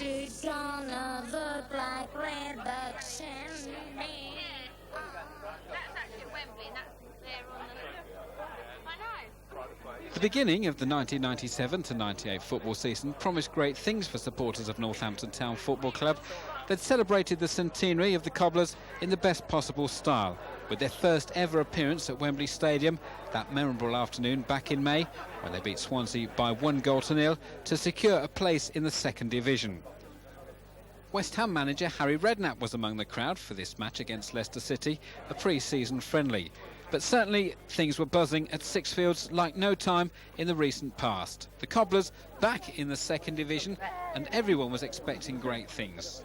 she's gonna look like red, but chimney. That's actually Wembley, and that's there on the... I know. The beginning of the 1997 to 98 football season promised great things for supporters of Northampton Town Football Club. They'd celebrated the centenary of the Cobblers in the best possible style, with their first ever appearance at Wembley Stadium that memorable afternoon back in May, when they beat Swansea by 1-0 to secure a place in the second division. West Ham manager Harry Redknapp was among the crowd for this match against Leicester City, a pre-season friendly. But certainly things were buzzing at Sixfields like no time in the recent past. The Cobblers back in the second division, and everyone was expecting great things.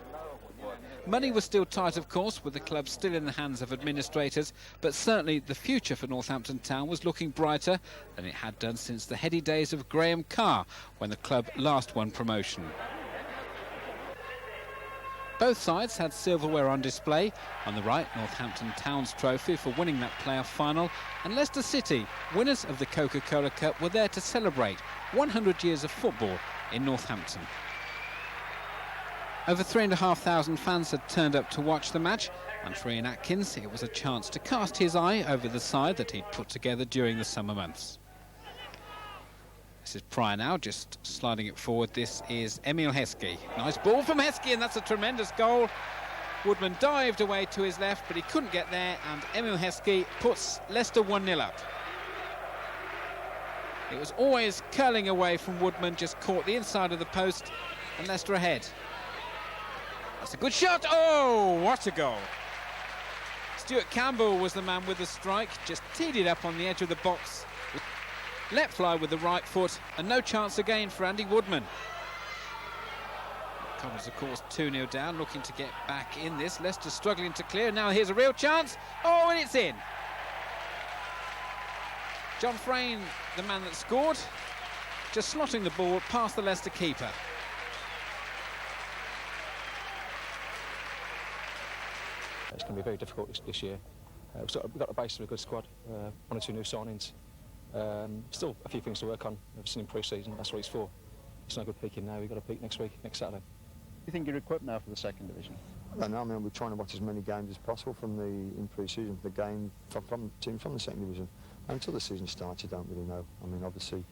Money was still tight, of course, with the club still in the hands of administrators, but certainly the future for Northampton Town was looking brighter than it had done since the heady days of Graham Carr, when the club last won promotion. Both sides had silverware on display. On the right, Northampton Town's trophy for winning that playoff final, and Leicester City, winners of the Coca-Cola Cup, were there to celebrate 100 years of football in Northampton. Over 3,500 fans had turned up to watch the match, and for Ian Atkins it was a chance to cast his eye over the side that he'd put together during the summer months. This is Pryor now, just sliding it forward. This is Emil Heskey. Nice ball from Heskey, and that's a tremendous goal. Woodman dived away to his left, but he couldn't get there, and Emil Heskey puts Leicester 1-0 up. It was always curling away from Woodman, just caught the inside of the post, and Leicester ahead. That's a good shot. Oh, what a goal. Stuart Campbell was the man with the strike, just teed it up on the edge of the box. Let fly with the right foot, and no chance again for Andy Woodman. Cobblers, of course, 2-0 down, looking to get back in this. Leicester struggling to clear. Now here's a real chance. Oh, and it's in. John Frayne, the man that scored, just slotting the ball past the Leicester keeper. It's going to be very difficult this year. We've got the base of a good squad, 1 or 2 new signings. Still a few things to work on. We've seen in pre-season, that's what it's for. It's no good peaking now, we've got to peak next week, next Saturday. Do you think you're equipped now for the second division? I don't know, I mean, we're trying to watch as many games as possible in pre-season, the game from teams from the second division. Until the season starts, you don't really know. I mean, obviously,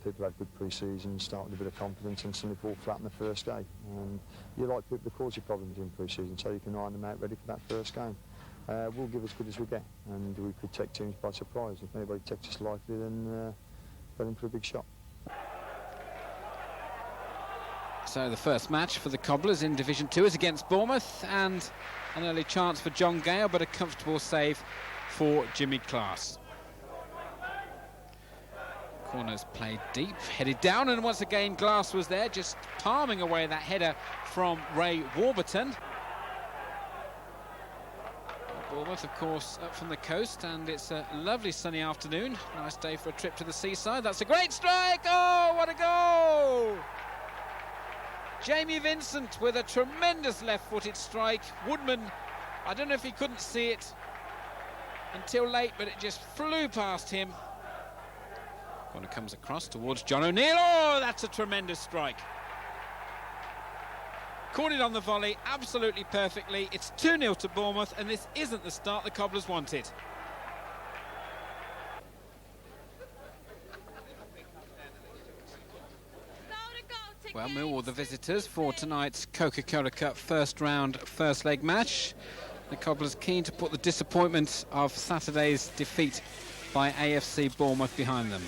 people had good pre-season, started with a bit of confidence, and suddenly fall flat in the first game. And you like people to cause you problems in pre-season, so you can iron them out ready for that first game. We'll give as good as we get, and we could take teams by surprise. If anybody takes us lightly, then they're in for a big shot. So the first match for the Cobblers in Division 2 is against Bournemouth, and an early chance for John Gale, but a comfortable save for Jimmy Class. Corners played deep, headed down, and once again Glass was there, just palming away that header from Ray Warburton. Bournemouth, of course, up from the coast, and it's a lovely sunny afternoon. Nice day for a trip to the seaside. That's a great strike! Oh, what a goal! Jamie Vincent with a tremendous left-footed strike. Woodman, I don't know if he couldn't see it until late, but it just flew past him. Corner comes across towards John O'Neill. Oh, that's a tremendous strike. Caught it on the volley absolutely perfectly. It's 2-0 to Bournemouth, and this isn't the start the Cobblers wanted. Well, Millwall the visitors for tonight's Coca-Cola Cup first round, first leg match. The Cobblers keen to put the disappointment of Saturday's defeat by AFC Bournemouth behind them.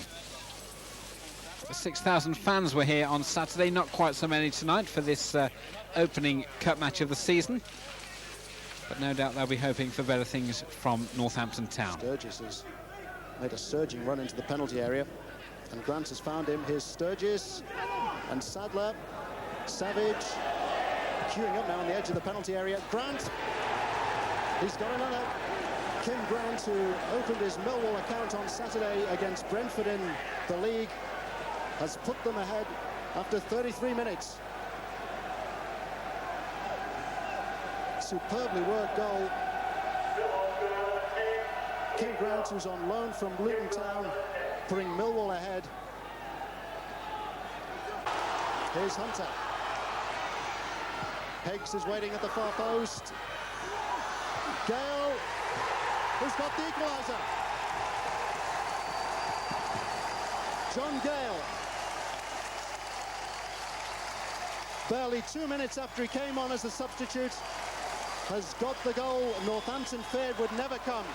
6,000 fans were here on Saturday, not quite so many tonight for this opening cup match of the season, but no doubt they'll be hoping for better things from Northampton Town. Sturgis has made a surging run into the penalty area, and Grant has found him. Here's Sturgis and Sadler, Savage queuing up now on the edge of the penalty area. Grant, he's got another. Kim Grant, who opened his Millwall account on Saturday against Brentford in the league, has put them ahead after 33 minutes. Superbly worked goal. Kim Grant, who's on loan from Luton Town, putting Millwall ahead. Here's Hunter. Heggs is waiting at the far post. Gale, who's got the equaliser. John Gale. Barely 2 minutes after he came on as a substitute, has got the goal Northampton feared would never come.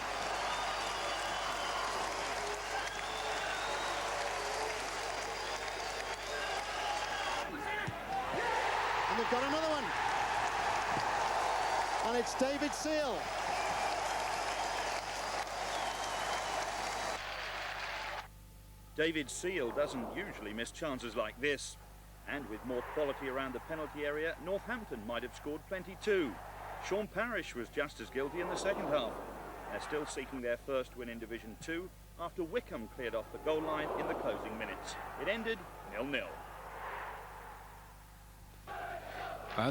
And they've got another one. And it's David Seal. David Seal doesn't usually miss chances like this. And with more quality around the penalty area, Northampton might have scored plenty too. Sean Parrish was just as guilty in the second half. They're still seeking their first win in Division 2 after Wickham cleared off the goal line in the closing minutes. It ended 0-0.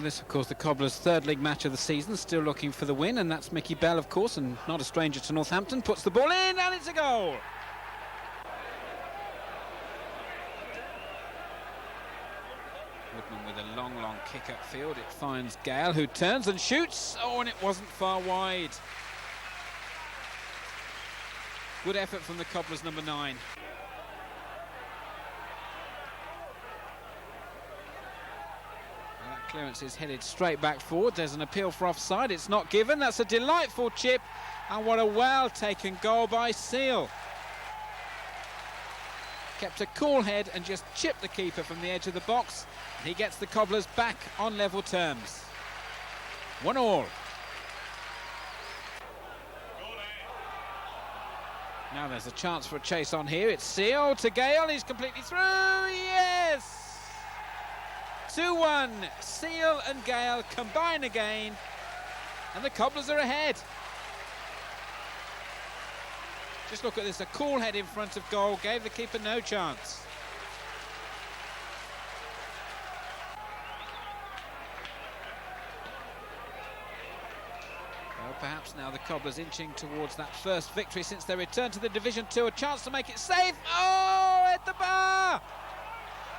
This, of course, the Cobblers' third league match of the season, still looking for the win, and that's Mickey Bell, of course, and not a stranger to Northampton, puts the ball in, and it's a goal! Woodman with a long kick upfield. It finds Gale, who turns and shoots. Oh, and it wasn't far wide. Good effort from the Cobblers' number 9. That clearance is headed straight back forward. There's an appeal for offside. It's not given. That's a delightful chip. And what a well-taken goal by Seal. Kept a cool head and just chipped the keeper from the edge of the box. He gets the Cobblers back on level terms. 1-1. Now there's a chance for a chase on here. It's Seal to Gale. He's completely through. Yes! 2-1. Seal and Gale combine again. And the Cobblers are ahead. Just look at this. A cool head in front of goal. Gave the keeper no chance. Perhaps now the Cobblers inching towards that first victory since their return to the Division 2. A chance to make it safe. Oh, at the bar!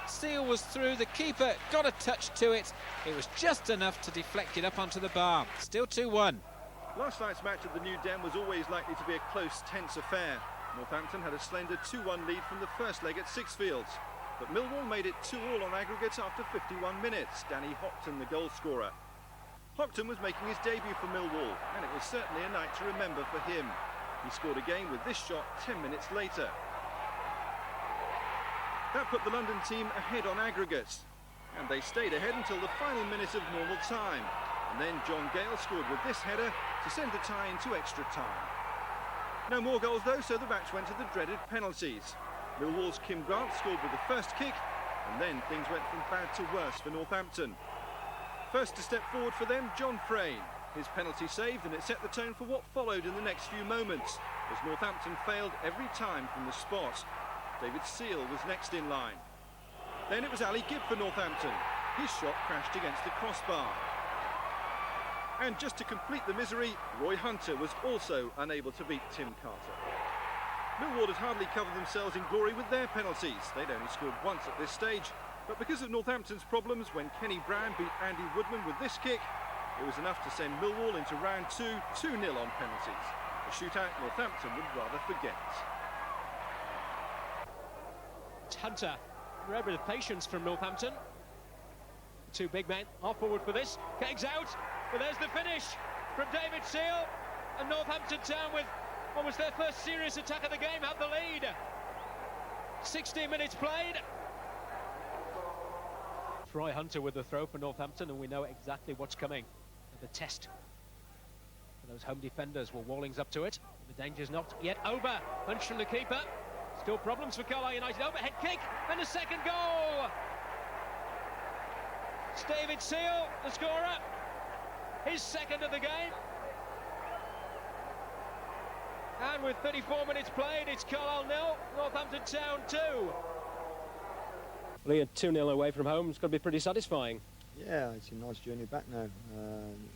Seal was through. The keeper got a touch to it. It was just enough to deflect it up onto the bar. Still 2-1. Last night's match at the New Den was always likely to be a close, tense affair. Northampton had a slender 2-1 lead from the first leg at Sixfields. But Millwall made it 2-2 on aggregate after 51 minutes. Danny Hopton, the goal scorer. Hopton was making his debut for Millwall, and it was certainly a night to remember for him. He scored again with this shot 10 minutes later. That put the London team ahead on aggregate, and they stayed ahead until the final minute of normal time. And then John Gale scored with this header to send the tie into extra time. No more goals though, so the match went to the dreaded penalties. Millwall's Kim Grant scored with the first kick, and then things went from bad to worse for Northampton. First to step forward for them, John Frayne. His penalty saved, and it set the tone for what followed in the next few moments, as Northampton failed every time from the spot. David Seal was next in line. Then it was Ali Gibb for Northampton. His shot crashed against the crossbar. And just to complete the misery, Roy Hunter was also unable to beat Tim Carter. Millwall had hardly covered themselves in glory with their penalties. They'd only scored once at this stage. But because of Northampton's problems, when Kenny Brown beat Andy Woodman with this kick, it was enough to send Millwall into round 2, 2-0 on penalties. A shootout Northampton would rather forget. It's Hunter, rare bit of patience from Northampton. Two big men are forward for this. Keggs out, but there's the finish from David Seal. And Northampton Town, with what was their first serious attack of the game, have the lead. 16 minutes played. Roy Hunter with the throw for Northampton, and we know exactly what's coming. The test for those home defenders. Well, Walling's up to it. The danger's not yet over. Punch from the keeper. Still problems for Carlisle United. Overhead kick and a second goal. It's David Seal, the scorer. His second of the game. And with 34 minutes played, it's Carlisle 0, Northampton Town 2. Well, you're 2-0 away from home. It's got to be pretty satisfying. Yeah, it's a nice journey back now.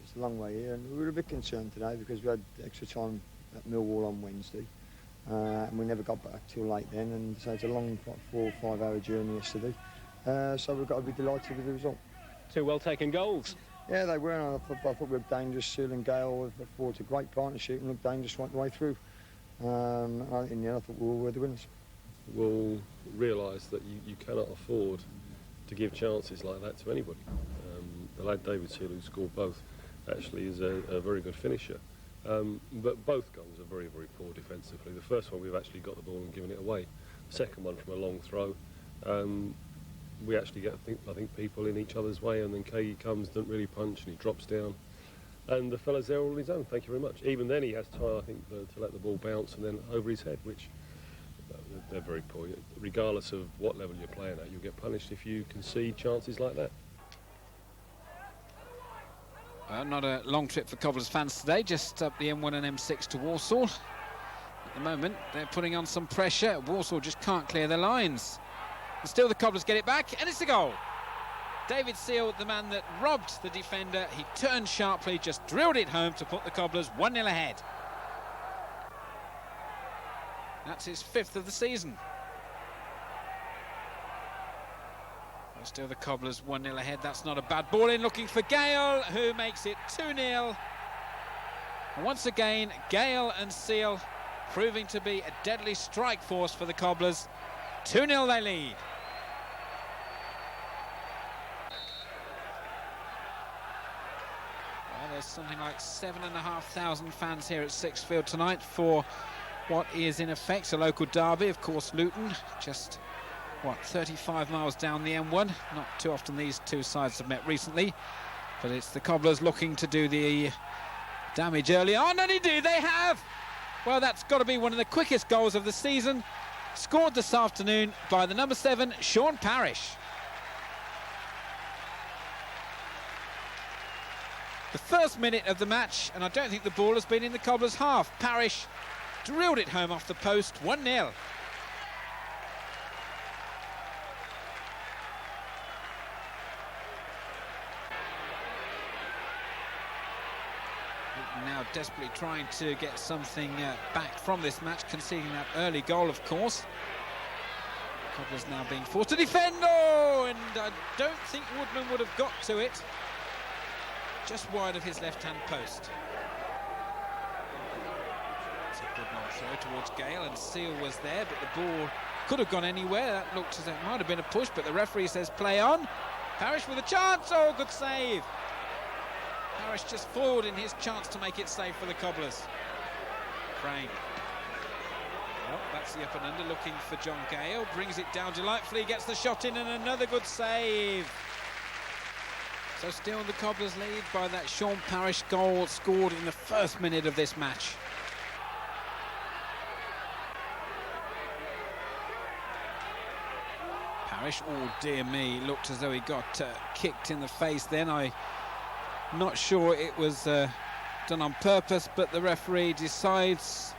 It's a long way here, and we were a bit concerned today because we had extra time at Millwall on Wednesday, and we never got back till late then, and so it's a long 4 or 5 hour journey yesterday. So we've got to be delighted with the result. Two well-taken goals. Yeah, they were. And I thought we were dangerous. Seal and Gale forged a great partnership and looked dangerous right the way through. In the end, I thought we were the winners. Will realise that you cannot afford to give chances like that to anybody. The lad David Seal, who scored both, actually is a very good finisher. But both goals are very, very poor defensively. The first one, we've actually got the ball and given it away. The second one from a long throw, we actually get, I think, people in each other's way, and then Kagi comes, doesn't really punch, and he drops down. And the fella's there all on his own, thank you very much. Even then he has time, I think, to let the ball bounce and then over his head, which they're very poor. Regardless of what level you're playing at, you'll get punished if you concede chances like that. Not a long trip for Cobblers fans today, just up the M1 and M6 to Walsall. At the moment, they're putting on some pressure. Walsall just can't clear their lines. And still the Cobblers get it back, and it's a goal. David Seal, the man that robbed the defender, he turned sharply, just drilled it home to put the Cobblers 1-0 ahead. That's his 5th of the season. Well, still the Cobblers 1-0 ahead. That's not a bad ball in, looking for Gale, who makes it 2-0. And once again, Gale and Seal proving to be a deadly strike force for the Cobblers. 2-0 they lead. Well, there's something like 7,500 fans here at Sixfield tonight for what is in effect a local derby. Of course, Luton, just, 35 miles down the M1. Not too often these two sides have met recently, but it's the Cobblers looking to do the damage early on, and indeed they have! Well, that's got to be one of the quickest goals of the season, scored this afternoon by the number 7, Sean Parrish. The first minute of the match, and I don't think the ball has been in the Cobblers' half. Parrish drilled it home off the post, 1-0. Now desperately trying to get something back from this match, conceding that early goal, of course. Cobblers now being forced to defend. Oh, and I don't think Woodman would have got to it. Just wide of his left-hand post. It's a good long throw towards Gale, and Seal was there, but the ball could have gone anywhere. That looked as though it might have been a push, but the referee says play on. Parrish with a chance. Oh, good save. Parrish just forward in his chance to make it safe for the Cobblers. Frame. Well, that's the up and under, looking for John Gale. Brings it down delightfully, gets the shot in, and another good save. So still the Cobblers lead by that Sean Parrish goal scored in the first minute of this match. Parrish, oh dear me, looked as though he got kicked in the face then. I'm not sure it was done on purpose, but the referee decides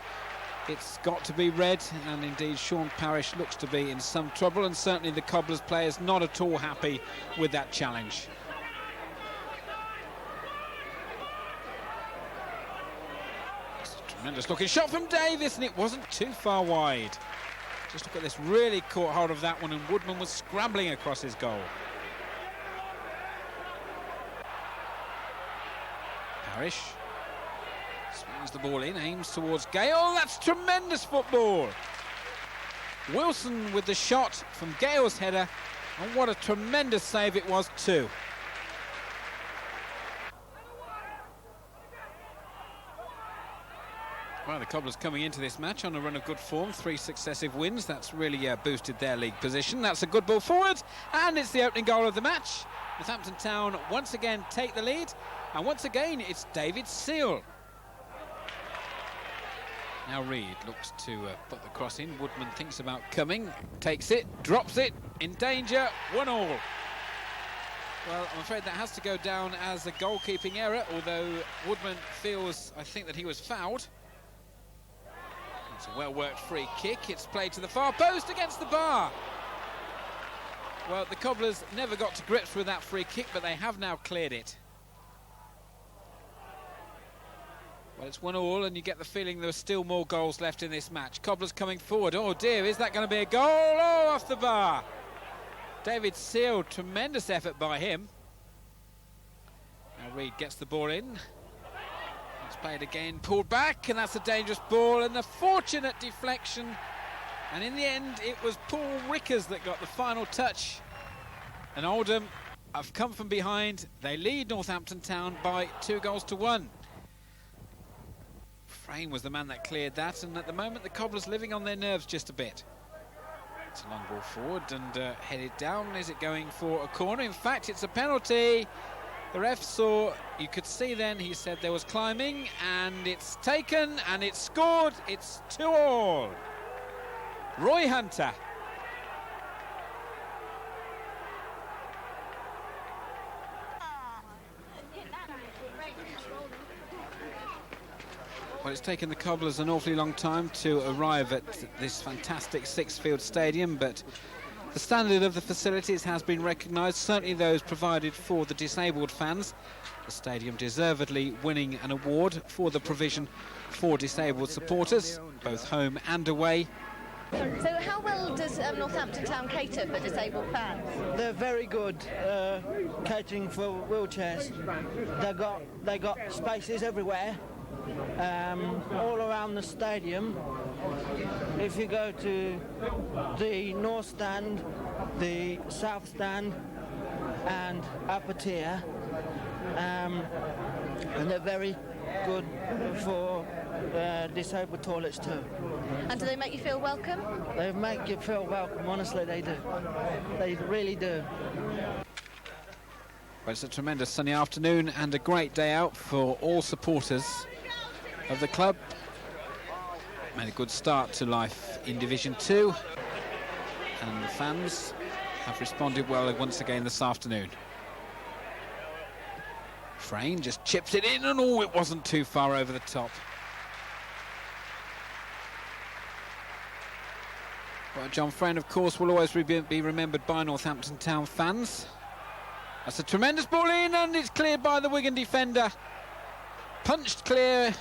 it's got to be red, and indeed Sean Parrish looks to be in some trouble, and certainly the Cobblers players not at all happy with that challenge. It's a tremendous looking shot from Davis, and it wasn't too far wide. Just look at this, really caught hold of that one, and Woodman was scrambling across his goal. Parrish swings the ball in, aims towards Gale. That's tremendous football. Wilson with the shot from Gale's header, and what a tremendous save it was too. Well, the Cobblers coming into this match on a run of good form, 3 successive wins. That's really boosted their league position. That's a good ball forward, and it's the opening goal of the match. Northampton Town once again take the lead, and once again it's David Seal. Now Reid looks to put the cross in. Woodman thinks about coming, takes it, drops it, in danger, 1-1. Well, I'm afraid that has to go down as a goalkeeping error, although Woodman feels, I think, that he was fouled. It's a well-worked free kick. It's played to the far post against the bar. Well, the Cobblers never got to grips with that free kick, but they have now cleared it. Well, it's 1-1, and you get the feeling there are still more goals left in this match. Cobblers coming forward. Oh dear, is that going to be a goal? Oh, off the bar. David Seal, tremendous effort by him. Now Reed gets the ball in. It's played again, pulled back, and that's a dangerous ball and a fortunate deflection. And in the end, it was Paul Rickers that got the final touch. And Oldham have come from behind. They lead Northampton Town by 2-1. Frame was the man that cleared that, and at the moment the Cobblers living on their nerves just a bit. It's a long ball forward and headed down. Is it going for a corner? In fact, it's a penalty. The ref saw, you could see then, he said there was climbing, and it's taken and it's scored. It's 2-2. Roy Hunter. Well, it's taken the Cobblers an awfully long time to arrive at this fantastic six-field stadium, but the standard of the facilities has been recognised, certainly those provided for the disabled fans. The stadium deservedly winning an award for the provision for disabled supporters, both home and away. So how well does Northampton Town cater for disabled fans? They're very good catering for wheelchairs. They got spaces everywhere, all around the stadium. If you go to the north stand, the south stand and upper tier, and they're very good for disabled toilets too. And do they make you feel welcome? They make you feel welcome, honestly they do. They really do. Well, it's a tremendous sunny afternoon and a great day out for all supporters of the club. Made a good start to life in Division 2, and the fans have responded well once again this afternoon. Frayne just chips it in, and it wasn't too far over the top. Well, John Frayne, of course, will always be remembered by Northampton Town fans. That's a tremendous ball in, and it's cleared by the Wigan defender. Punched clear.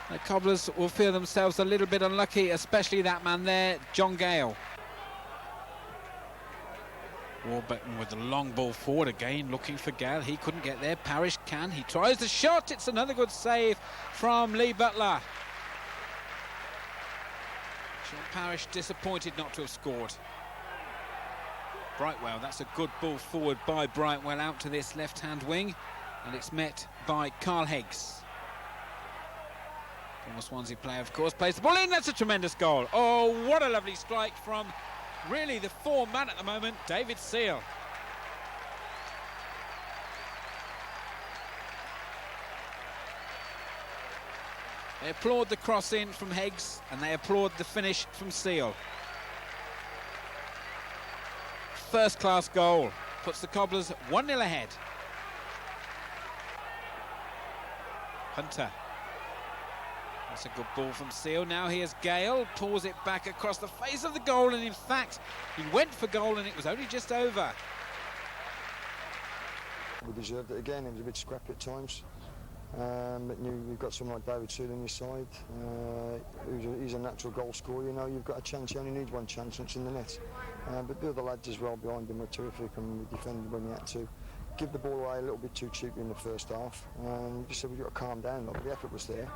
The Cobblers will feel themselves a little bit unlucky, especially that man there, John Gale. Warburton with the long ball forward again, looking for Gale. He couldn't get there. Parrish can. He tries the shot. It's another good save from Lee Butler. Sean Parrish disappointed not to have scored. Brightwell, that's a good ball forward by Brightwell out to this left-hand wing, and it's met by Carl Heggs. Former Swansea player, of course, plays the ball in. That's a tremendous goal. Oh, what a lovely strike from really the form man at the moment, David Seal. They applaud the cross in from Heggs, and they applaud the finish from Seal. First class goal, puts the Cobblers 1-0 ahead. Hunter. That's a good ball from Seal. Now here's Gale, pulls it back across the face of the goal, and in fact he went for goal and it was only just over. We deserved it again. It was a bit scrappy at times, but you've got someone like David Seal on your side. He's a natural goal scorer. You know, you've got a chance. You only need one chance, and it's in the net. But the other lads as well behind him were terrific, and we defended when we had to. Give the ball away a little bit too cheaply in the first half, and just said we've got to calm down. The effort was there.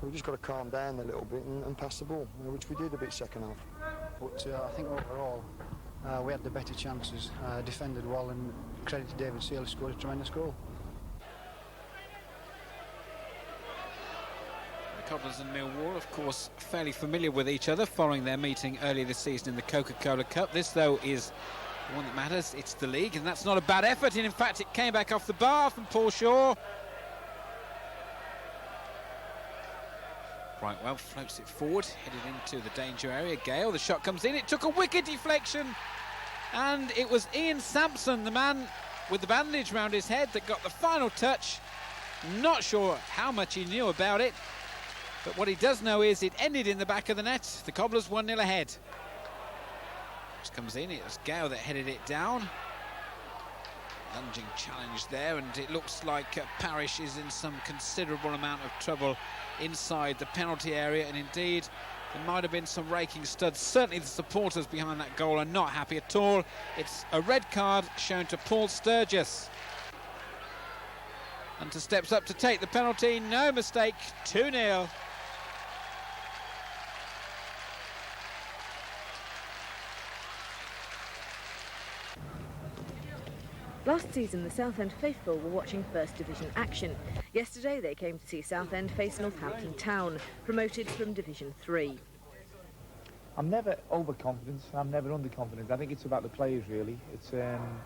We've just got to calm down a little bit and pass the ball, which we did a bit second half. But I think overall we had the better chances, defended well, and credit to David Seal, scored a tremendous goal. The Cobblers and Millwall, of course, fairly familiar with each other following their meeting earlier this season in the Coca-Cola Cup. This, though, is the one that matters. It's the league, and that's not a bad effort. And in fact, it came back off the bar from Paul Shaw. Brightwell floats it forward, headed into the danger area. Gale, the shot comes in. It took a wicked deflection, and it was Ian Sampson, the man with the bandage round his head, that got the final touch. Not sure how much he knew about it, but what he does know is it ended in the back of the net. The Cobblers 1-0 ahead. Which comes in. It was Gale that headed it down. Lunging challenge there, and it looks like Parrish is in some considerable amount of trouble inside the penalty area, and indeed there might have been some raking studs. Certainly the supporters behind that goal are not happy at all. It's a red card shown to Paul Sturgis. Hunter steps up to take the penalty, no mistake, 2-0. Last season, the Southend faithful were watching First Division action. Yesterday, they came to see Southend face Northampton Town, promoted from Division 3. I'm never overconfident, I'm never underconfident. I think it's about the players, really. It's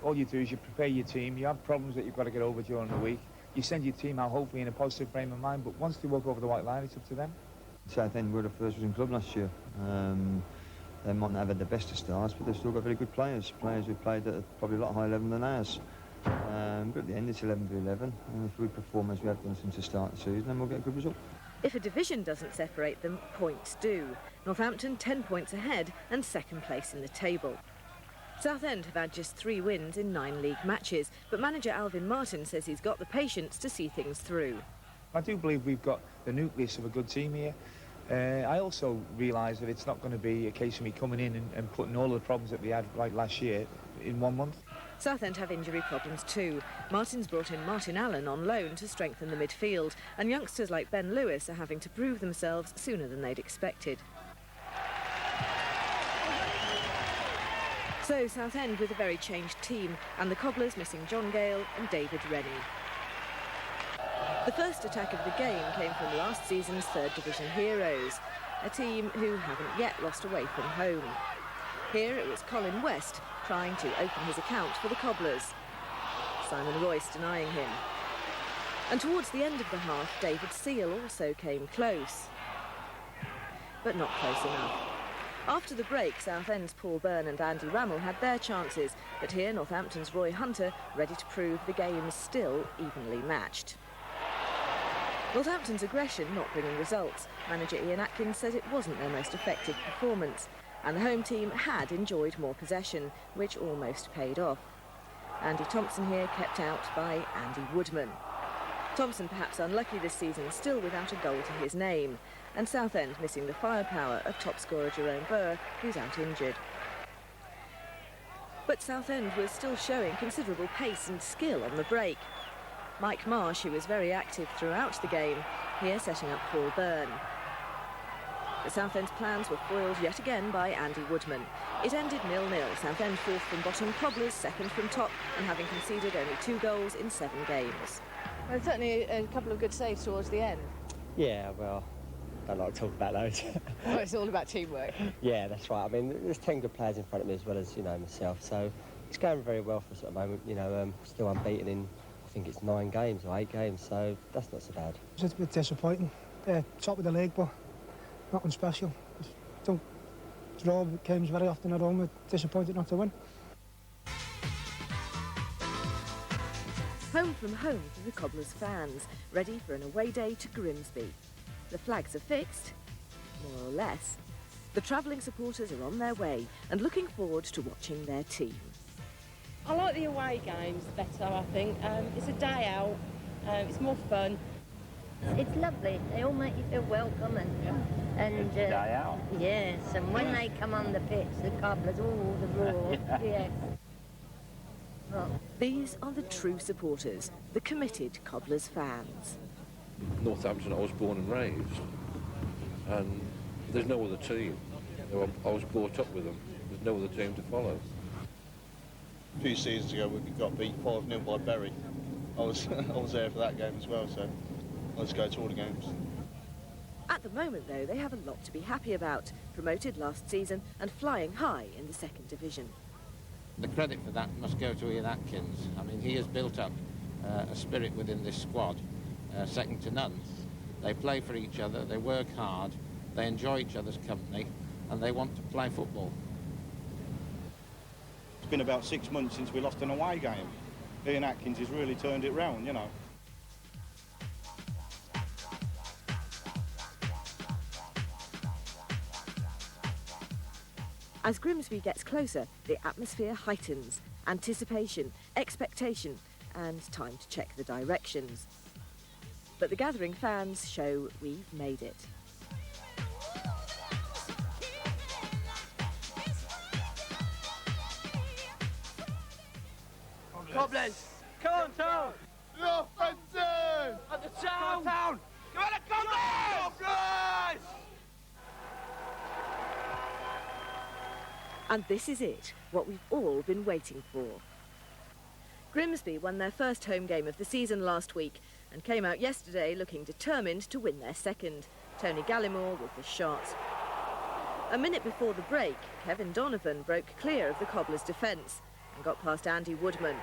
all you do is you prepare your team. You have problems that you've got to get over during the week. You send your team out, hopefully, in a positive frame of mind, but once they walk over the white line, it's up to them. Southend were the first division club last year. They might not have had the best of starts, but they've still got very good players. Players who played at probably a lot higher level than ours. But at the end, it's 11-11, and if we perform as we have done since the start of the season, then we'll get a good result. If a division doesn't separate them, points do. Northampton 10 points ahead and second place in the table. Southend have had just 3 wins in 9 league matches, but manager Alvin Martin says he's got the patience to see things through. I do believe we've got the nucleus of a good team here. I also realise that it's not going to be a case of me coming in and putting all the problems that we had like last year in 1 month. Southend have injury problems too. Martin's brought in Martin Allen on loan to strengthen the midfield, and youngsters like Ben Lewis are having to prove themselves sooner than they'd expected. So Southend with a very changed team, and the Cobblers missing John Gale and David Rennie. The first attack of the game came from last season's third division heroes, a team who haven't yet lost away from home. Here it was Colin West trying to open his account for the Cobblers. Simon Royce denying him. And towards the end of the half, David Seal also came close. But not close enough. After the break, Southend's Paul Byrne and Andy Rammell had their chances, but here Northampton's Roy Hunter ready to prove the game's still evenly matched. Northampton's aggression not bringing results. Manager Ian Atkins said it wasn't their most effective performance, and the home team had enjoyed more possession, which almost paid off. Andy Thompson here kept out by Andy Woodman. Thompson perhaps unlucky this season, still without a goal to his name, and Southend missing the firepower of top scorer Jerome Burr, who's out injured. But Southend was still showing considerable pace and skill on the break. Mike Marsh, who was very active throughout the game, here setting up Paul Byrne. The Southend's plans were foiled yet again by Andy Woodman. It ended 0-0, Southend fourth from bottom, Cobblers second from top, and having conceded only 2 goals in 7 games. Well, certainly a couple of good saves towards the end. Yeah, well, I don't like to talk about those. Well, it's all about teamwork. Yeah, that's right. I mean, there's 10 good players in front of me as well as, myself, so it's going very well for us at the moment. Still unbeaten in, I think it's 9 games or 8 games, so that's not so bad. It's a bit disappointing. Top of the league, but nothing special. Just don't draw games very often at home. We're disappointed not to win. Home from home for the Cobblers fans, ready for an away day to Grimsby. The flags are fixed, more or less. The travelling supporters are on their way and looking forward to watching their team. I like the away games better, I think. It's a day out, it's more fun. It's lovely. They all make you feel welcome and day out. Yes, and when they come on the pitch, the Cobblers, all the roar. Yes. These are the true supporters, the committed Cobblers fans. Northampton, I was born and raised, and there's no other team. I was brought up with them. There's no other team to follow. A few seasons ago, we got beat 5-0 by Bury. I was there for that game as well, so let's go to all the games. At the moment, though, they have a lot to be happy about. Promoted last season and flying high in the second division. The credit for that must go to Ian Atkins. I mean, he has built up a spirit within this squad, second to none. They play for each other, they work hard, they enjoy each other's company, and they want to play football. It's been about 6 months since we lost an away game. Ian Atkins has really turned it round, As Grimsby gets closer, the atmosphere heightens. Anticipation, expectation, and time to check the directions. But the gathering fans show we've made it. Cobblers, come on, Tom! Northampton! At the town! Come on, Cobblers! And this is it, what we've all been waiting for. Grimsby won their first home game of the season last week and came out yesterday looking determined to win their second. Tony Gallimore with the shot. A minute before the break, Kevin Donovan broke clear of the Cobblers' defence and got past Andy Woodman.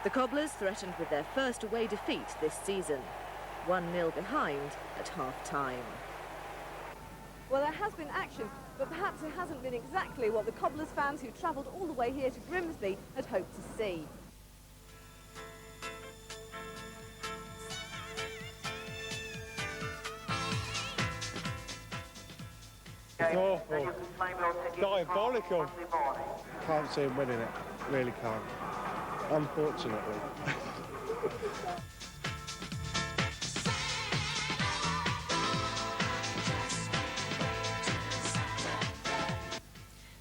The Cobblers threatened with their first away defeat this season, 1-0 behind at half-time. Well, there has been action, but perhaps it hasn't been exactly what the Cobblers fans who travelled all the way here to Grimsby had hoped to see. It's awful. Diabolical. Can't see him winning it. Really can't. Unfortunately.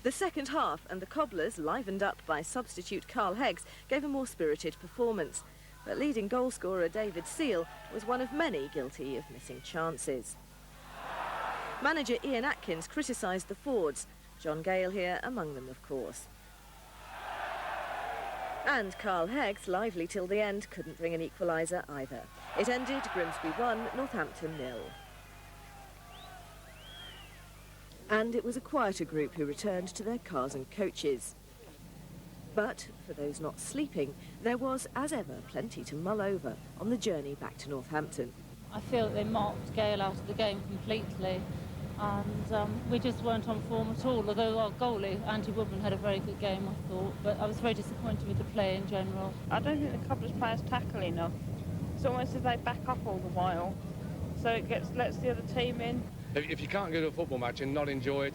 The second half and the Cobblers, livened up by substitute Carl Heggs, gave a more spirited performance. But leading goalscorer David Seal was one of many guilty of missing chances. Manager Ian Atkins criticised the forwards, John Gale here among them, of course. And Carl Heggs, lively till the end, couldn't bring an equaliser either. It ended Grimsby 1, Northampton 0. And it was a quieter group who returned to their cars and coaches. But for those not sleeping, there was, as ever, plenty to mull over on the journey back to Northampton. I feel that they marked Gale out of the game completely, and we just weren't on form at all, although our goalie, Andy Woodman, had a very good game, I thought, but I was very disappointed with the play in general. I don't think the Cobblers players tackle enough. It's almost as they back up all the while, so it lets the other team in. If you can't go to a football match and not enjoy it,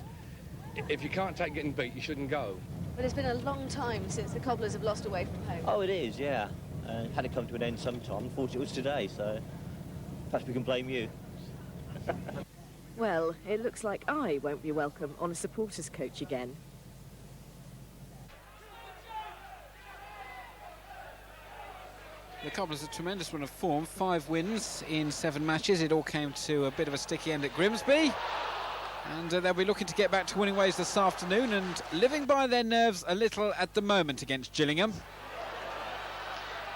if you can't take getting beat, you shouldn't go. But it's been a long time since the Cobblers have lost away from home. Oh, it is, yeah. Had to come to an end sometime. Unfortunately, it was today, so perhaps we can blame you. Well, it looks like I won't be welcome on a supporters' coach again. The Cobblers, a tremendous run of form, 5 wins in 7 matches. It all came to a bit of a sticky end at Grimsby. And they'll be looking to get back to winning ways this afternoon and living by their nerves a little at the moment against Gillingham.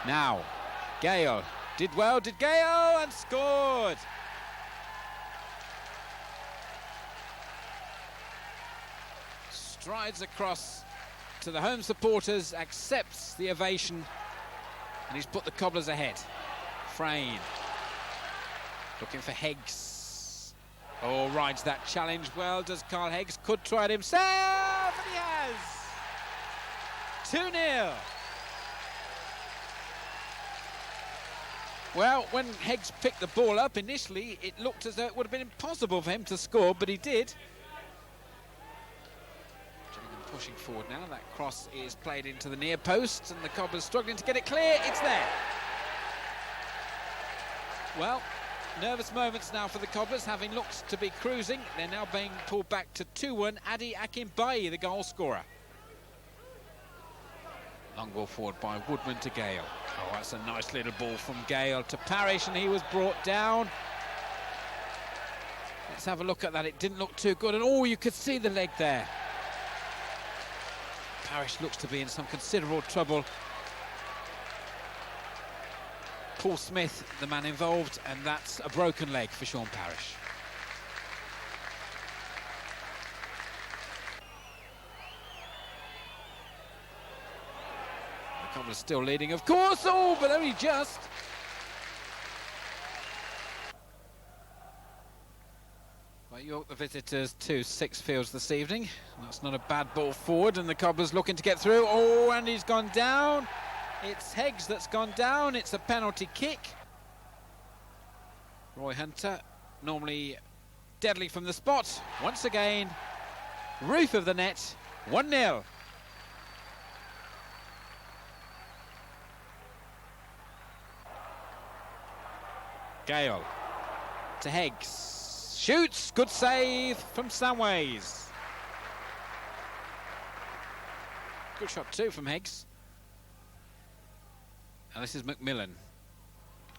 Now, Gale did well, did Gale, and scored! Strides across to the home supporters, accepts the ovation, and he's put the Cobblers ahead. Frayne looking for Heggs. Oh, rides that challenge well, does Carl Heggs. Could try it himself, and he has! 2-0. Well, when Heggs picked the ball up initially, it looked as though it would have been impossible for him to score, but he did. Gillingham pushing forward now. That cross is played into the near post, and the Cobblers struggling to get it clear. It's there. Well, nervous moments now for the Cobblers, having looked to be cruising. They're now being pulled back to 2-1. Adi Akinbayi, the goal scorer. Long ball forward by Woodman to Gale. Oh, that's a nice little ball from Gale to Parrish, and he was brought down. Let's have a look at that. It didn't look too good, and oh, you could see the leg there. Parrish looks to be in some considerable trouble. Paul Smith, the man involved, and that's a broken leg for Sean Parrish. The Cobblers still leading, of course, oh, but only just. Well, York the visitors to Sixfields this evening. That's not a bad ball forward, and the Cobblers looking to get through. Oh, and he's gone down. It's Heggs that's gone down. It's a penalty kick. Roy Hunter, normally deadly from the spot. Once again, roof of the net, 1-0. Gale to Heggs. Shoots, good save from Samways. Good shot too from Heggs. And this is McMillan.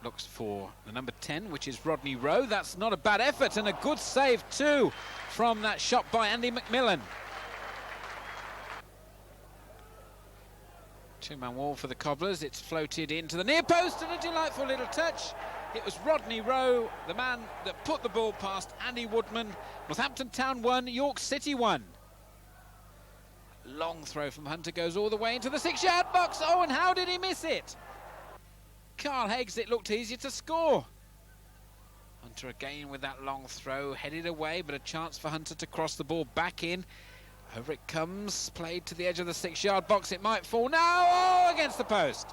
looks for the number 10, which is Rodney Rowe. That's not a bad effort, and a good save too from that shot by Andy McMillan. Two-man wall for the Cobblers. It's floated into the near post, and a delightful little touch. It was Rodney Rowe, the man that put the ball past Andy Woodman. Northampton Town 1, York City 1. Long throw from Hunter goes all the way into the 6-yard box. Oh, and how did he miss it? Carl Heggs, it looked easier to score. Hunter again with that long throw, headed away, but a chance for Hunter to cross the ball back in. Over it comes, played to the edge of the 6-yard box. It might fall now. Oh, against the post.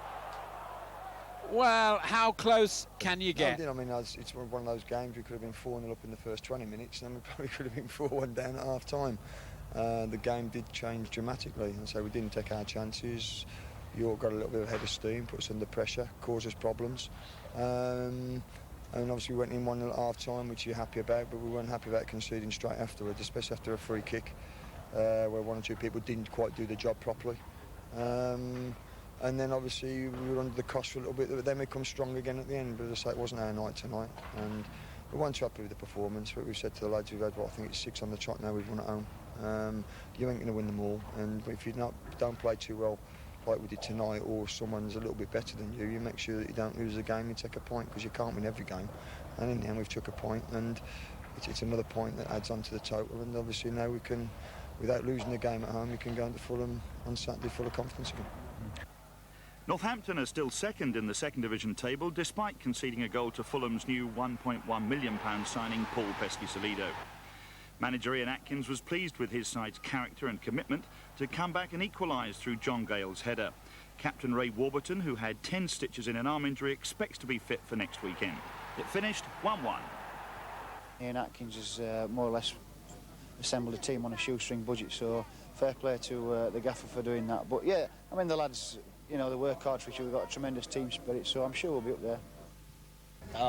Well, how close can you get? I mean, it's one of those games we could have been 4-0 up in the first 20 minutes, and then we probably could have been 4-1 down at half-time. The game did change dramatically, and so we didn't take our chances. York got a little bit of head of steam, put us under pressure, caused us problems. And obviously we went in 1-0 at half-time, which you're happy about, but we weren't happy about conceding straight afterwards, especially after a free kick, where one or two people didn't quite do the job properly. And then obviously we were under the cosh for a little bit, but then we come strong again at the end. But as I say, it wasn't our night tonight, and we weren't happy with the performance. But we've said to the lads, we've had, what, I think it's 6 on the trot now, we've won at home. You ain't going to win them all, and if you don't play too well like we did tonight, or someone's a little bit better than you, you make sure that you don't lose the game, you take a point, because you can't win every game. And in the end we've took a point, and it's another point that adds on to the total, and obviously now we can, without losing the game at home, we can go into Fulham on Saturday full of confidence again. Northampton are still second in the second division table, despite conceding a goal to Fulham's new £1.1 million signing Paul Pesky-Salido. Manager Ian Atkins was pleased with his side's character and commitment to come back and equalise through John Gale's header. Captain Ray Warburton, who had 10 stitches in an arm injury, expects to be fit for next weekend. It finished 1-1. Ian Atkins has more or less assembled a team on a shoestring budget, so fair play to the gaffer for doing that. But yeah, I mean, the lads, you know, they work hard for each other. We've got a tremendous team spirit, so I'm sure we'll be up there.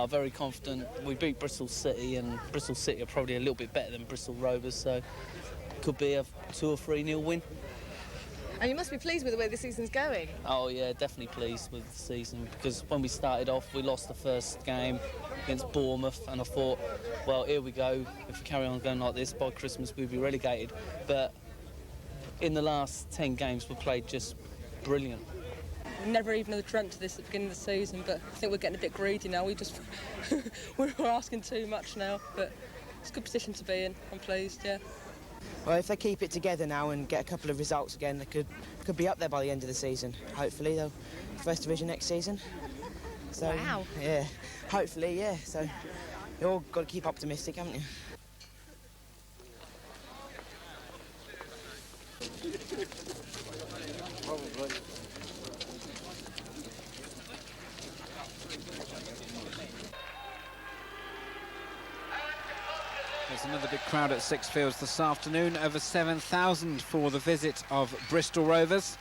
Very confident. We beat Bristol City, and Bristol City are probably a little bit better than Bristol Rovers, so could be a 2 or 3-0 win. And you must be pleased with the way the season's going. Oh yeah, definitely pleased with the season, because when we started off we lost the first game against Bournemouth, and I thought, well, here we go, if we carry on going like this, by Christmas we'll be relegated. But in the last 10 games we've played just brilliant. Never even had dreamt of this at the beginning of the season, but I think we're getting a bit greedy now. We're asking too much now, but it's a good position to be in. I'm pleased, yeah. Well, if they keep it together now and get a couple of results again, they could be up there by the end of the season. Hopefully, they'll first division next season. So, wow. Yeah, hopefully, yeah. So you all got to keep optimistic, haven't you? Probably. There's another big crowd at Six Fields this afternoon, over 7,000 for the visit of Bristol Rovers.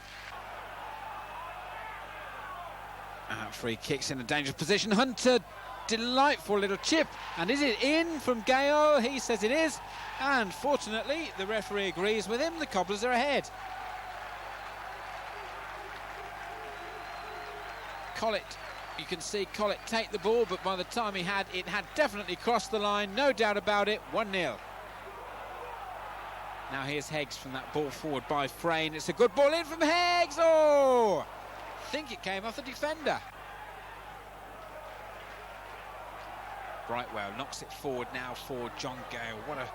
Free kicks in a dangerous position. Hunter, delightful little chip, and is it in from Gale? He says it is, and fortunately the referee agrees with him. The Cobblers are ahead. Collett, you can see Collett take the ball, but by the time it had definitely crossed the line, no doubt about it. 1-0. Now here's Heggs from that ball forward by Frayne. It's a good ball in from Heggs. Oh, I think it came off the defender. Brightwell knocks it forward now for John Gale. What a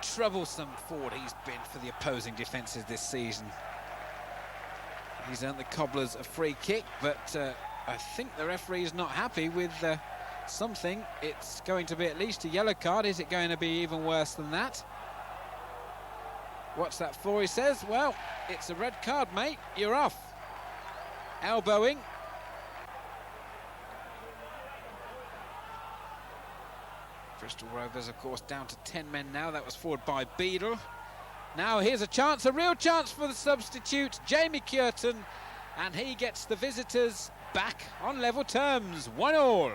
troublesome forward he's been for the opposing defences this season. He's earned the Cobblers a free kick, but I think the referee is not happy with something. It's going to be at least a yellow card. Is it going to be even worse than that? What's that for, he says? Well, it's a red card, mate. You're off. Elbowing. Bristol Rovers, of course, down to 10 men now. That was forward by Beadle. Now here's a chance, a real chance for the substitute, Jamie Cureton, and he gets the visitors back on level terms, 1-1.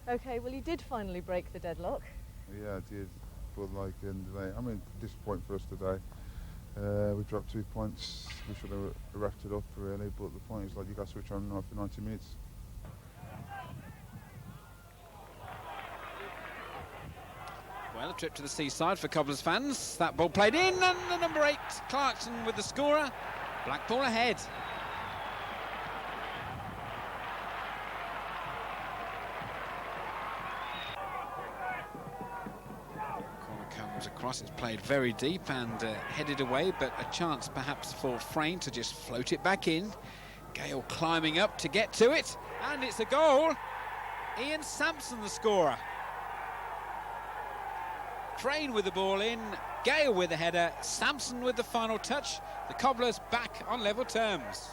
OK, well, you did finally break the deadlock. Yeah, I did. But, like, I mean, disappointing for us today. We dropped 2 points. We should have wrapped it up really, but the point is, like, you got to switch on and off for 90 minutes. Well, a trip to the seaside for Cobblers fans. That ball played in, and the number 8, Clarkson, with the scorer. Blackpool ahead. Corner comes across, it's played very deep and headed away, but a chance perhaps for Frayne to just float it back in. Gale climbing up to get to it, and it's a goal. Ian Sampson, the scorer. Frayne with the ball in, Gale with the header, Sampson with the final touch. The Cobblers back on level terms.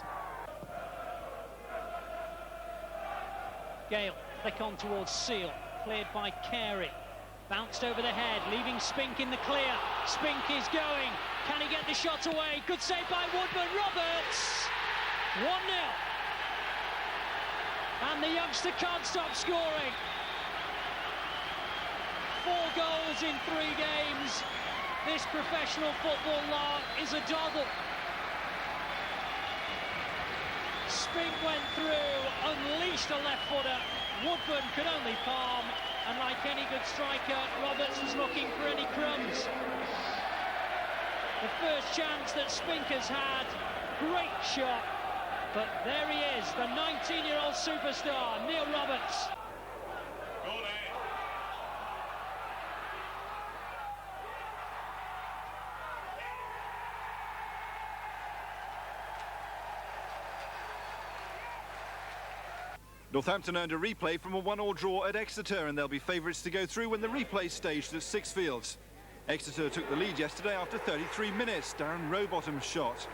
Gale, flick on towards Seal, cleared by Carey. Bounced over the head, leaving Spink in the clear. Spink is going, can he get the shot away? Good save by Woodman. Roberts! 1-0. And the youngster can't stop scoring. 4 goals in 3 games. This professional football lark is a doddle. Spink went through, unleashed a left footer. Woodburn could only palm, and like any good striker, Roberts was looking for any crumbs. The first chance that Spink has had, great shot, but there he is, the 19-year-old superstar, Neil Roberts. Northampton earned a replay from a 1-1 draw at Exeter, and they'll be favourites to go through when the replay staged at Sixfields. Exeter took the lead yesterday after 33 minutes. Darren Rowbottom's shot.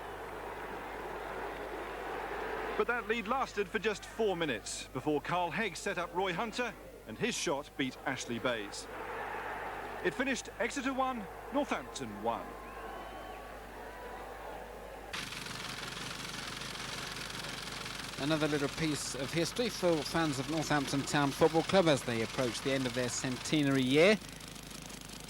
But that lead lasted for just 4 minutes before Carl Heggs set up Roy Hunter, and his shot beat Ashley Bayes. It finished Exeter 1, Northampton 1. Another little piece of history for fans of Northampton Town Football Club as they approach the end of their centenary year.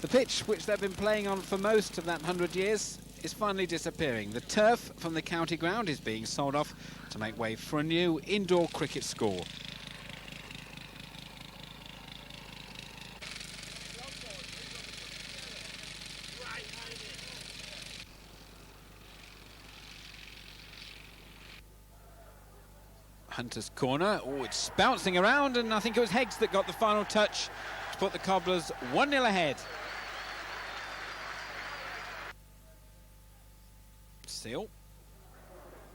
The pitch, which they've been playing on for most of that 100 years, is finally disappearing. The turf from the county ground is being sold off to make way for a new indoor cricket score. Hunter's corner. Oh, it's bouncing around, and I think it was Heggs that got the final touch to put the Cobblers 1-0 ahead. Seal.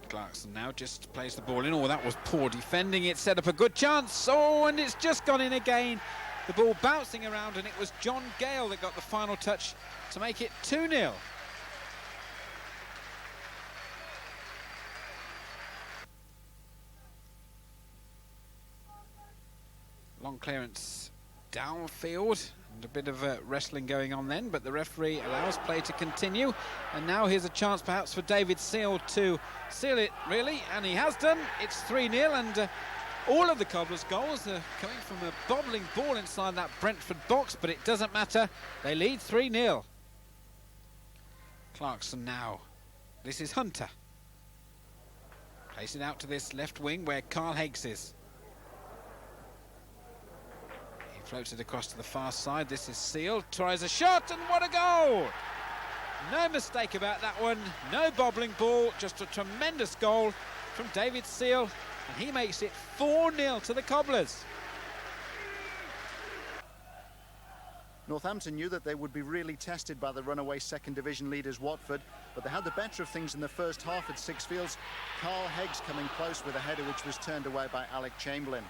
Clarkson now just plays the ball in. Oh, that was poor defending. It set up a good chance. Oh, and it's just gone in again. The ball bouncing around, and it was John Gale that got the final touch to make it 2-0. Long clearance downfield, and a bit of wrestling going on then, but the referee allows play to continue, and now here's a chance perhaps for David Seal to seal it, really, and he has done. It's 3-0, and all of the Cobblers' goals are coming from a bobbling ball inside that Brentford box, but it doesn't matter. They lead 3-0. Clarkson now. This is Hunter. Place it out to this left wing where Carl Heggs is. Floats it across to the far side. This is Seal, tries a shot, and what a goal! No mistake about that one, no bobbling ball, just a tremendous goal from David Seal, and he makes it 4-0 to the Cobblers. Northampton knew that they would be really tested by the runaway second division leaders Watford, but they had the better of things in the first half at Sixfields. Carl Heggs coming close with a header which was turned away by Alec Chamberlain.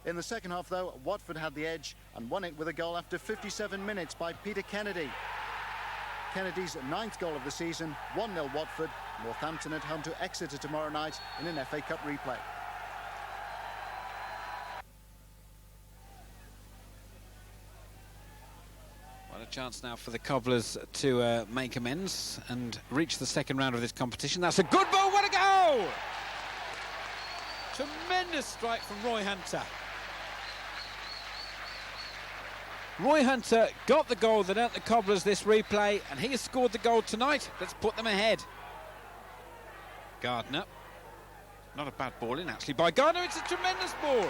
In the second half, though, Watford had the edge and won it with a goal after 57 minutes by Peter Kennedy. Kennedy's 9th goal of the season, 1-0 Watford. Northampton at home to Exeter tomorrow night in an FA Cup replay. Well, a chance now for the Cobblers to make amends and reach the second round of this competition. That's a good ball, what a goal! Tremendous strike from Roy Hunter. Roy Hunter got the goal that earned the Cobblers this replay, and he has scored the goal tonight. Let's put them ahead. Gardner. Not a bad ball in, actually, by Gardner. It's a tremendous ball.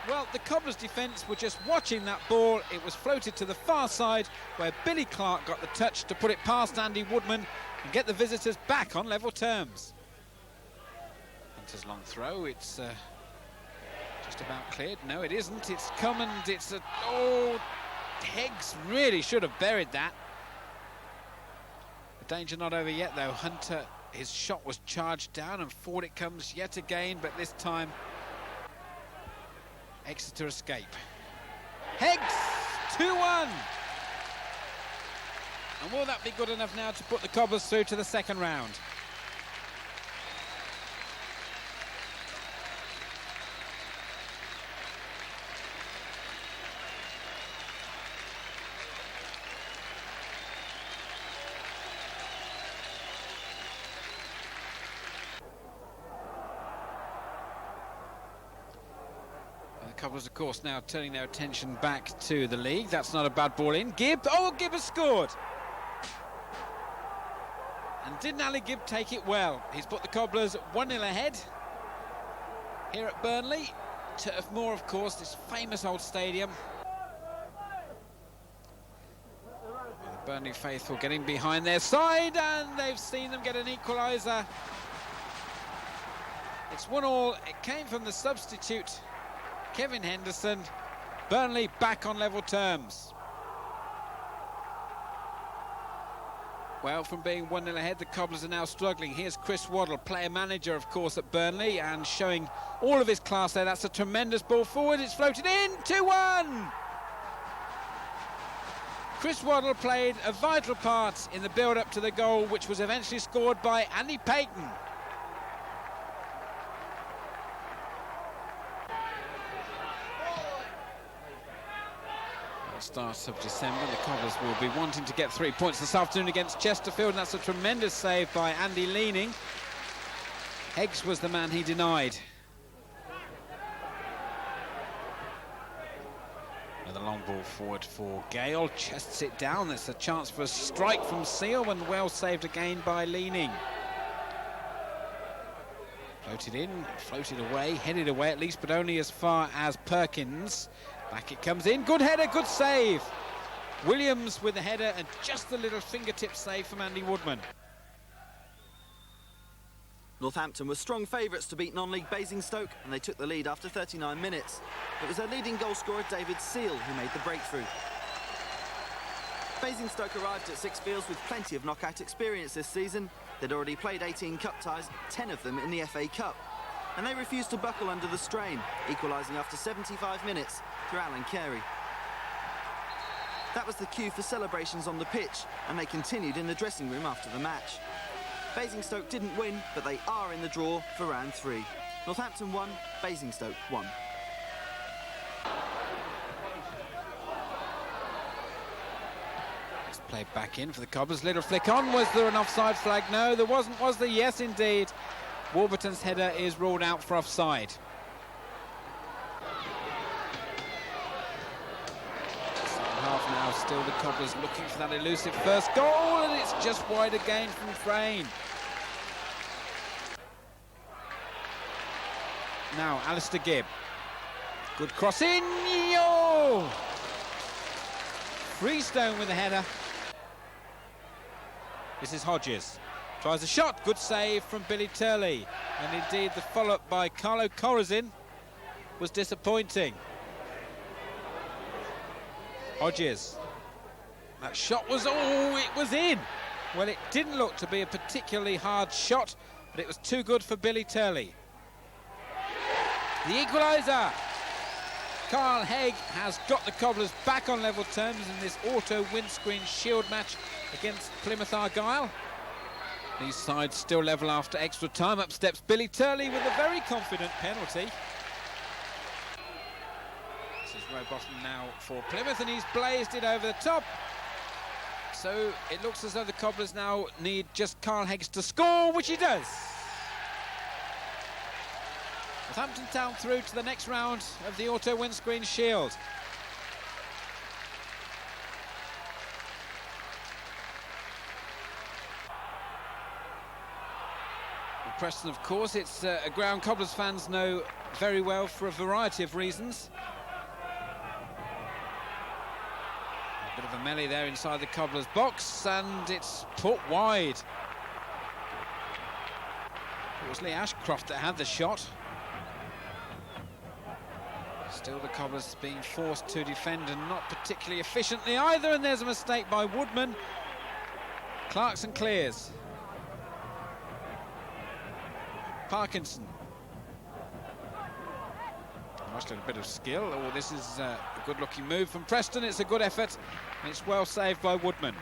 Well, the Cobblers' defence were just watching that ball. It was floated to the far side, where Billy Clark got the touch to put it past Andy Woodman and get the visitors back on level terms. Hunter's long throw. It's just about cleared. No, it isn't. It's come and it's a... Oh, Heggs really should have buried that. The danger not over yet, though. Hunter, his shot was charged down and forward it comes yet again, but this time Exeter escape. Heggs, 2-1. And will that be good enough now to put the Cobblers through to the second round? Cobblers, of course, now turning their attention back to the league. That's not a bad ball in. Gibb, oh, Gibb has scored. And didn't Ali Gibb take it well? He's put the Cobblers 1-0 ahead here at Burnley. Turf Moor, of course, this famous old stadium. The Burnley faithful getting behind their side, and they've seen them get an equaliser. It's 1-1. It came from the substitute, Kevin Henderson. Burnley back on level terms. Well, from being 1-0 ahead, the Cobblers are now struggling. Here's Chris Waddle, player manager, of course, at Burnley, and showing all of his class there. That's a tremendous ball forward. It's floated in, 2-1. Chris Waddle played a vital part in the build-up to the goal, which was eventually scored by Andy Payton. Start of December, the Cobblers will be wanting to get 3 points this afternoon against Chesterfield, and that's a tremendous save by Andy Leaning. Heggs was the man he denied. Another long ball forward for Gale, chests it down. There's a chance for a strike from Seal, and well saved again by Leaning. Floated in, floated away, headed away at least, but only as far as Perkins. Back it comes in, good header, good save. Williams with the header, and just a little fingertip save from Andy Woodman. Northampton were strong favourites to beat non-league Basingstoke, and they took the lead after 39 minutes. It was their leading goal scorer David Seal who made the breakthrough. Basingstoke arrived at Sixfields with plenty of knockout experience this season. They'd already played 18 cup ties, 10 of them in the FA Cup. And they refused to buckle under the strain, equalising after 75 minutes through Alan Carey. That was the cue for celebrations on the pitch, and they continued in the dressing room after the match. Basingstoke didn't win, but they are in the draw for round 3. Northampton 1, Basingstoke 1. It's played back in for the Cobblers. Little flick on. Was there an offside flag? No, there wasn't, was there? Yes, indeed. Warburton's header is ruled out for offside. Second half now, still the Cobblers looking for that elusive first goal, and it's just wide again from Frayne. Now, Alistair Gibb. Good cross in. Yo! Freestone with the header. This is Hodges. Tries a shot, good save from Billy Turley, and indeed the follow-up by Carlo Corazin was disappointing. Hodges, that shot was, oh, it was in. Well, it didn't look to be a particularly hard shot, but it was too good for Billy Turley. The equaliser. Carl Haig has got the Cobblers back on level terms in this auto windscreen shield match against Plymouth Argyle. These sides still level after extra time. Up steps Billy Turley with a very confident penalty. This is Rowbottom now for Plymouth, and he's blazed it over the top. So it looks as though the Cobblers now need just Carl Heggs to score, which he does. Northampton Town through to the next round of the Auto Windscreen Shield. Preston, of course. It's a ground Cobblers fans know very well for a variety of reasons. A bit of a melee there inside the Cobblers box, and it's put wide. It was Lee Ashcroft that had the shot. Still the Cobblers being forced to defend, and not particularly efficiently either, and there's a mistake by Woodman. Clarkson clears. Parkinson. Must have a bit of skill. Oh, this is a good-looking move from Preston. It's a good effort, and it's well saved by Woodman.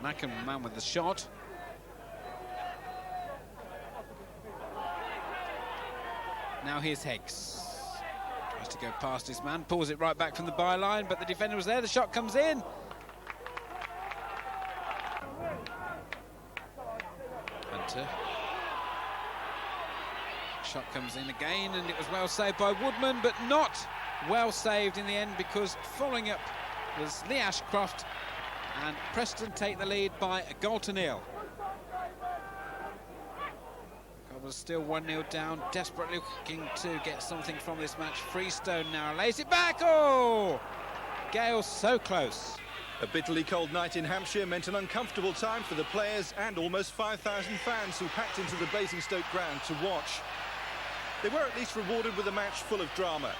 Mackham, man with the shot. Now here's Heggs. Tries to go past his man, pulls it right back from the byline, but the defender was there. The shot comes in. Hunter. Shot comes in again, and it was well saved by Woodman, but not well saved in the end, because following up was Lee Ashcroft, and Preston take the lead by 1-0. Cobblers still 1-0 down, desperately looking to get something from this match. Freestone now lays it back. Oh! Gale so close. A bitterly cold night in Hampshire meant an uncomfortable time for the players and almost 5,000 fans who packed into the Basingstoke ground to watch. They were at least rewarded with a match full of drama.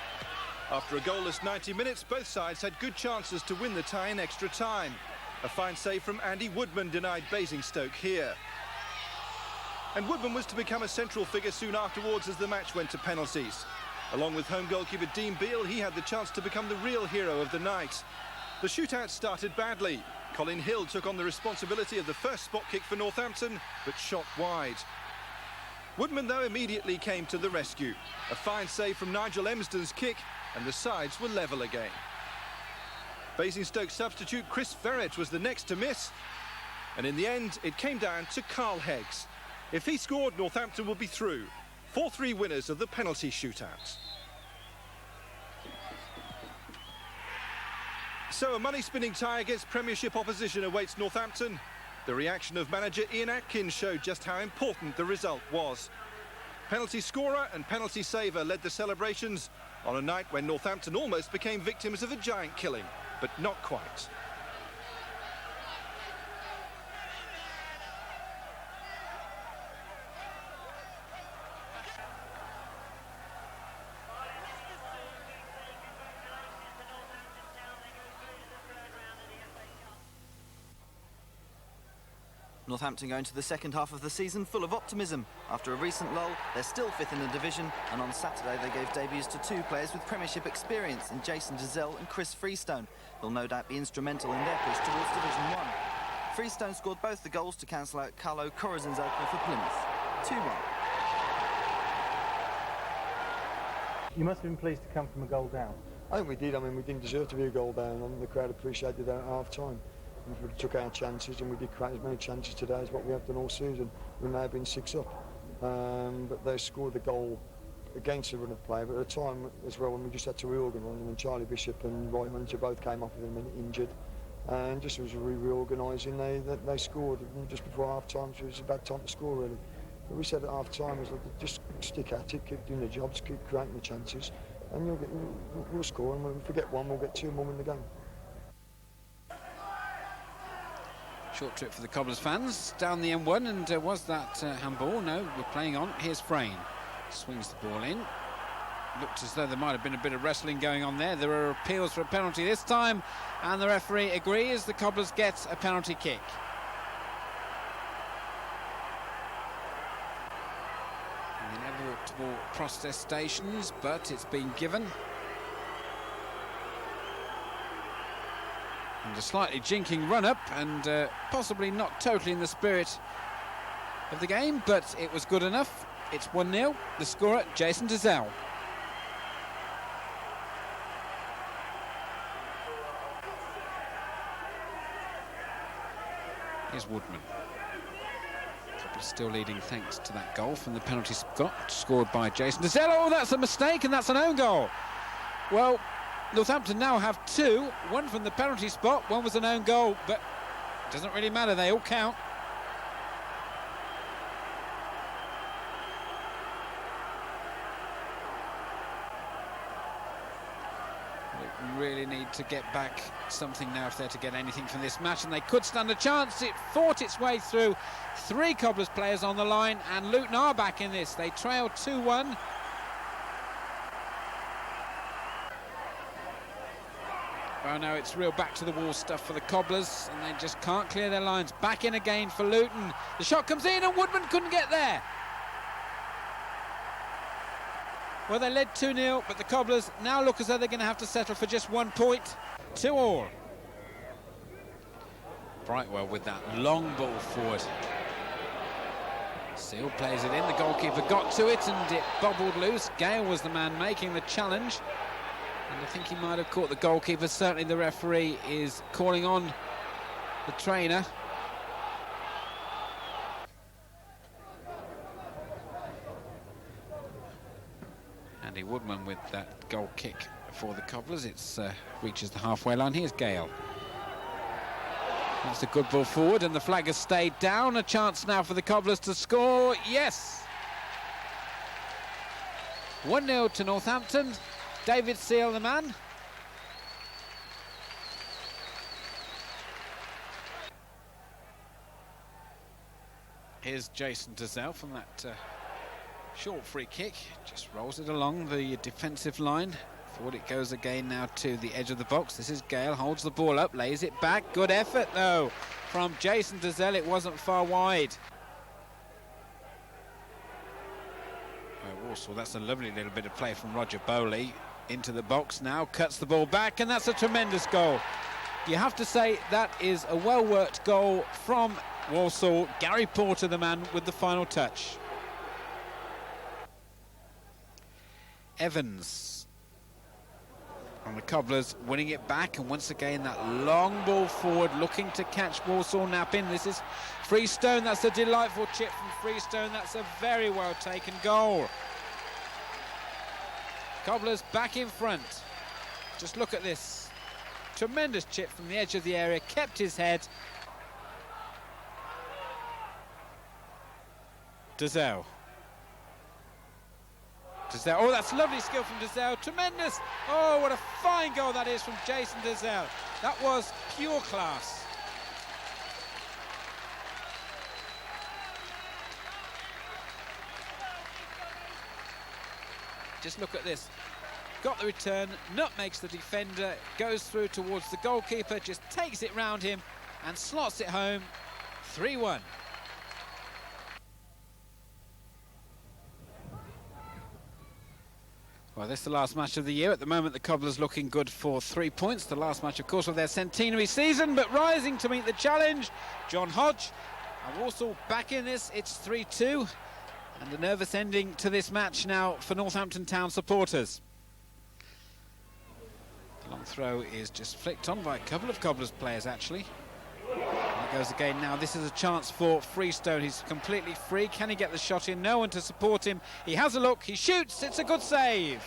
After a goalless 90 minutes, both sides had good chances to win the tie in extra time. A fine save from Andy Woodman denied Basingstoke here. And Woodman was to become a central figure soon afterwards as the match went to penalties. Along with home goalkeeper Dean Beale, he had the chance to become the real hero of the night. The shootout started badly. Colin Hill took on the responsibility of the first spot kick for Northampton, but shot wide. Woodman, though, immediately came to the rescue. A fine save from Nigel Emsden's kick, and the sides were level again. Basingstoke substitute Chris Verrett was the next to miss, and in the end, it came down to Carl Heggs. If he scored, Northampton will be through. 4-3 winners of the penalty shootout. So a money-spinning tie against Premiership opposition awaits Northampton. The reaction of manager Ian Atkins showed just how important the result was. Penalty scorer and penalty saver led the celebrations on a night when Northampton almost became victims of a giant killing, but not quite. Northampton go into the second half of the season full of optimism. After a recent lull, they're still fifth in the division, and on Saturday they gave debuts to two players with Premiership experience in Jason Dizelle and Chris Freestone. They'll no doubt be instrumental in their push towards Division 1. Freestone scored both the goals to cancel out Carlo Corazon's opener for Plymouth. 2-1. You must have been pleased to come from a goal down. I think we did. I mean, we didn't deserve to be a goal down, and the crowd appreciated that at half-time. We took our chances, and we did create as many chances today as what we have done all season. We may have been 6 up, but they scored the goal against the run of play. But at the time as well, when we just had to reorganise, and Charlie Bishop and Roy Hunter both came off with them injured, and just as we were reorganising, they scored just before half-time. So it was a bad time to score, really. But we said at half-time, was like, just stick at it, keep doing the jobs, keep creating the chances, and we'll score. And if we get one, we'll get 2 more in the game. Short trip for the Cobblers fans down the M1, and was that handball? No, we're playing on. Here's Frayne. Swings the ball in. Looked as though there might have been a bit of wrestling going on there. There are appeals for a penalty this time, and the referee agrees the Cobblers get a penalty kick. Inevitable protestations, but it's been given. And a slightly jinking run-up, and possibly not totally in the spirit of the game, but it was good enough. It's 1-0. The scorer, Jason Dizelle. Here's Woodman. Still leading thanks to that goal from the penalty spot, scored by Jason Dizelle. Oh, that's a mistake, and that's an own goal. Well, Northampton now have 2, one from the penalty spot, one was an own goal, but it doesn't really matter, they all count. really need to get back something now if they're to get anything from this match, and they could stand a chance. It fought its way through. 3 Cobblers players on the line, and Luton are back in this. They trail 2-1. Well, now it's real back-to-the-wall stuff for the Cobblers, and they just can't clear their lines. Back in again for Luton. The shot comes in, and Woodman couldn't get there. Well, they led 2-0, but the Cobblers now look as though they're going to have to settle for just 1 point. 2-2. Brightwell with that long ball forward. Seal plays it in, the goalkeeper got to it and it bobbled loose. Gale was the man making the challenge, and I think he might have caught the goalkeeper. Certainly the referee is calling on the trainer. Andy Woodman with that goal kick for the Cobblers. It reaches the halfway line. Here's Gale. That's a good ball forward, and the flag has stayed down. A chance now for the Cobblers to score. Yes! 1-0 to Northampton. David Seal, the man. Here's Jason Dazelle from that short free kick. Just rolls it along the defensive line. Forward it goes again now to the edge of the box. This is Gale, holds the ball up, lays it back. Good effort though from Jason Dazelle. It wasn't far wide. Walsall, that's a lovely little bit of play from Roger Bowley into the box now, cuts the ball back, and that's a tremendous goal. You have to say that is a well-worked goal from Walsall. Gary Porter, the man with the final touch. Evans on the Cobblers, winning it back, and once again that long ball forward, looking to catch Walsall napping. This is Freestone. That's a delightful chip from Freestone. That's a very well taken goal. Cobblers back in front. Just look at this. Tremendous chip from the edge of the area, kept his head. Dazelle. Oh, that's lovely skill from Dazelle. Tremendous. Oh, what a fine goal that is from Jason Dazelle. That was pure class. Just look at this. Got the return, nutmegs the defender, goes through towards the goalkeeper, just takes it round him and slots it home. 3-1. Well, this is the last match of the year. At the moment, the Cobblers looking good for 3 points. The last match, of course, of their centenary season, but rising to meet the challenge, John Hodge. And Walsall back in this. It's 3-2. And a nervous ending to this match now for Northampton Town supporters. The long throw is just flicked on by a couple of Cobblers players, actually. And it goes again now. This is a chance for Freestone. He's completely free. Can he get the shot in? No one to support him. He has a look. He shoots. It's a good save.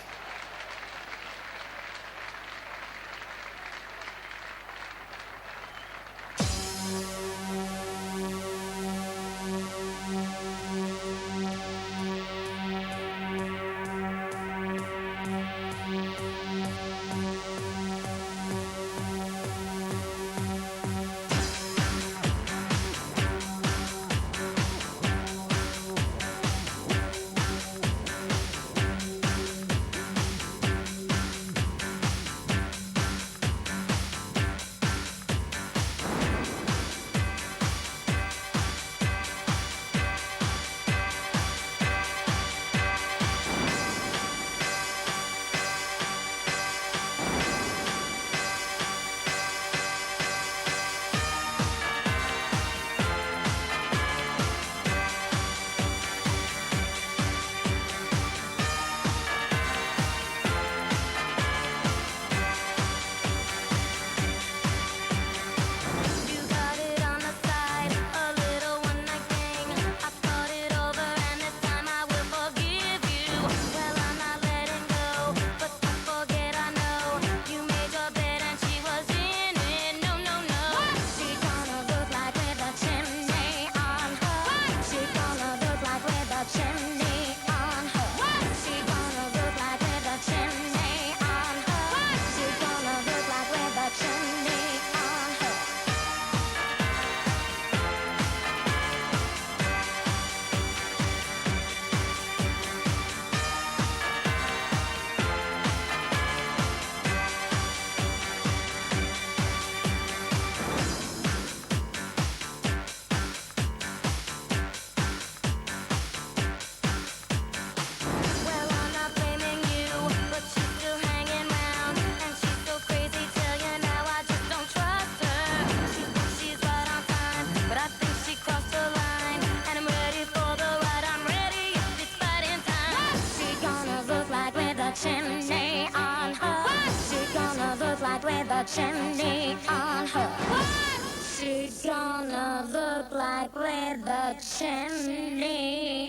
Assembly.